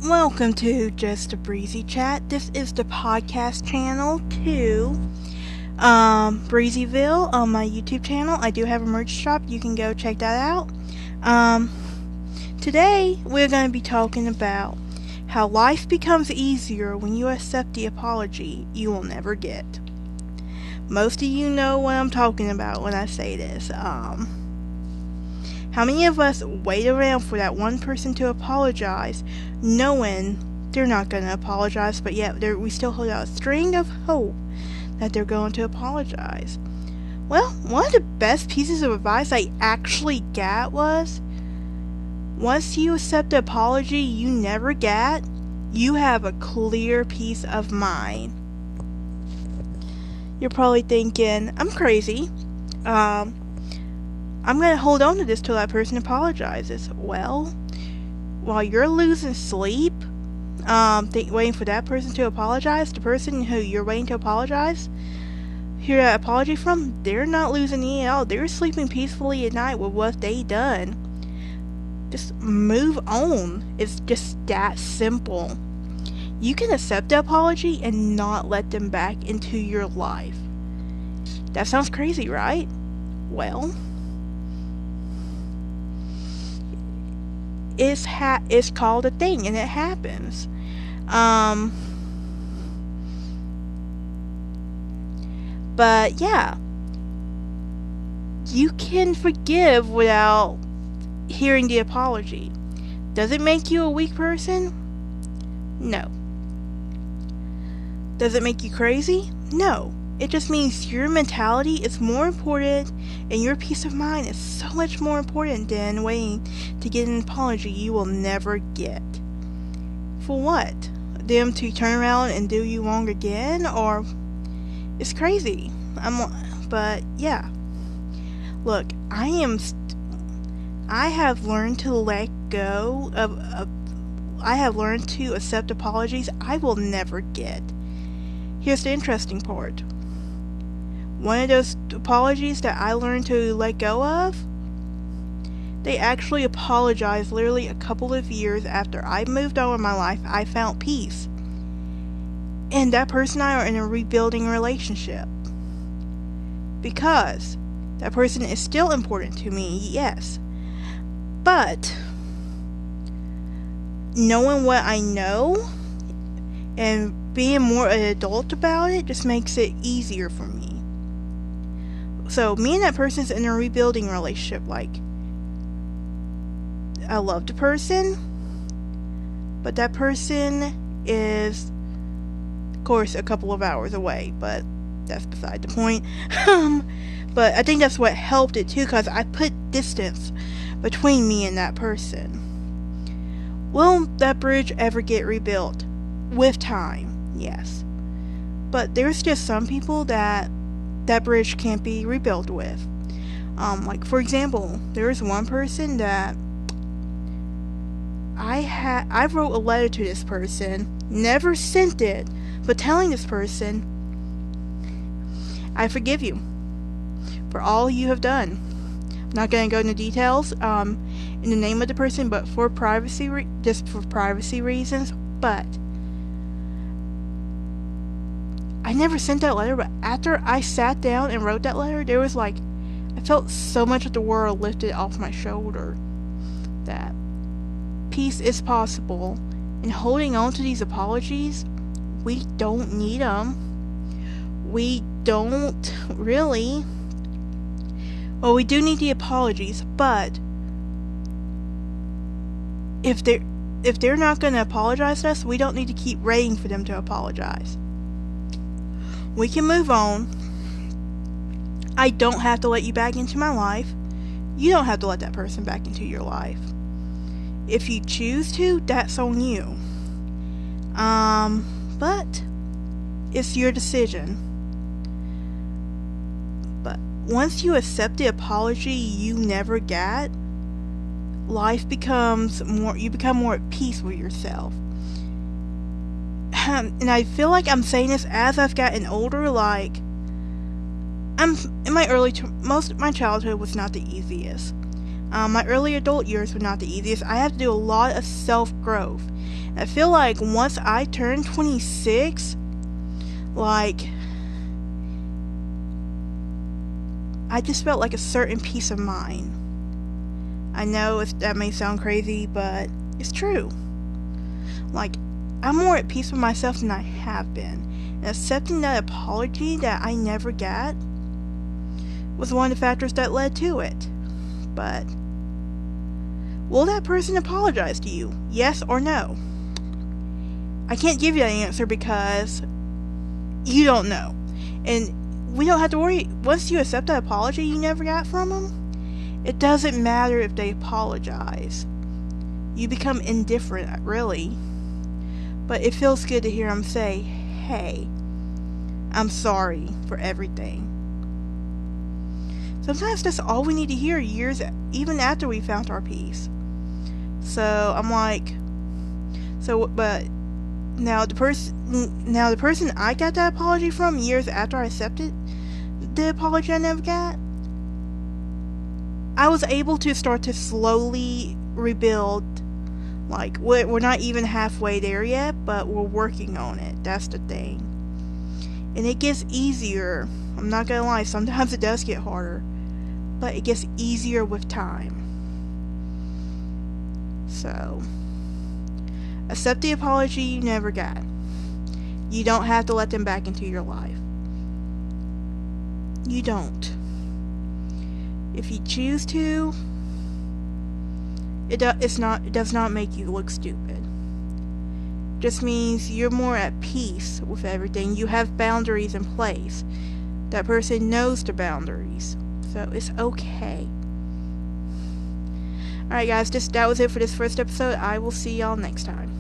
Welcome to Just A Breezy Chat. This is the podcast channel to Breezyville on my YouTube channel. I do have a merch shop. You can go check that out. Today we're going to be talking about how life becomes easier when you accept the apology you will never get. Most of you know what I'm talking about when I say this. How many of us wait around for that one person to apologize, knowing they're not going to apologize, but yet we still hold out a string of hope that they're going to apologize? Well, one of the best pieces of advice I actually got was, once you accept the apology you never got, you have a clear peace of mind. You're probably thinking, I'm crazy. I'm going to hold on to this till that person apologizes. Well, while you're losing sleep, waiting for that person to apologize, the person who you're waiting to apologize, hear that apology from, they're not losing any at all. They're sleeping peacefully at night with what they done. Just move on. It's just that simple. You can accept the apology and not let them back into your life. That sounds crazy, right? Well, it's called a thing, and it happens. But yeah, you can forgive without hearing the apology. Does it make you a weak person? No. Does it make you crazy? No. It just means your mentality is more important, and your peace of mind is so much more important than waiting to get an apology you will never get. For what? Them to turn around and do you wrong again? Or it's crazy. But yeah. Look, I have learned to let go of I have learned to accept apologies I will never get. Here's the interesting part. One of those apologies that I learned to let go of, they actually apologized literally a couple of years after I moved on in my life. I found peace. And that person and I are in a rebuilding relationship. Because that person is still important to me, yes. But knowing what I know and being more an adult about it just makes it easier for me. So me and that person's in a rebuilding relationship. Like, I love the person, but that person is, of course, a couple of hours away, but that's beside the point. But I think that's what helped it too, because I put distance between me and that person. Will that bridge ever get rebuilt? With time, yes. But there's just some people that bridge can't be rebuilt with. Like, for example, there's one person that I wrote a letter to this person, never sent it, but telling this person, I forgive you for all you have done. I'm not going to go into details in the name of the person, but for privacy reasons. But I never sent that letter, but after I sat down and wrote that letter, there was I felt so much of the world lifted off my shoulder. That peace is possible, and holding on to these apologies, we don't need them. We don't really. Well, we do need the apologies, but if they're not going to apologize to us, we don't need to keep waiting for them to apologize. We can move on. I don't have to let you back into my life. You don't have to let that person back into your life. If you choose to, that's on you. But it's your decision. But once you accept the apology you never got, life becomes more, you become more at peace with yourself. And I feel like I'm saying this as I've gotten older. Like, I'm in my most of my childhood was not the easiest. My early adult years were not the easiest. I had to do a lot of self-growth. I feel like once I turned 26, like, I just felt like a certain peace of mind. I know that may sound crazy, but it's true. Like, I'm more at peace with myself than I have been. And accepting that apology that I never got was one of the factors that led to it. But will that person apologize to you? Yes or no? I can't give you that answer because you don't know. And we don't have to worry. Once you accept that apology you never got from them, it doesn't matter if they apologize. You become indifferent, really. But it feels good to hear them say, hey, I'm sorry for everything. Sometimes that's all we need to hear years, even after we found our peace. So I'm like, but now the person I got that apology from years after I accepted the apology I never got, I was able to start to slowly rebuild. Like, we're not even halfway there yet, but we're working on it. That's the thing. And it gets easier. I'm not gonna lie, sometimes it does get harder, but it gets easier with time. So, accept the apology you never got. You don't have to let them back into your life. You don't. If you choose to, it does not make you look stupid. It just means you're more at peace with everything. You have boundaries in place. That person knows the boundaries, so it's okay. Alright guys, that was it for this first episode. I will see y'all next time.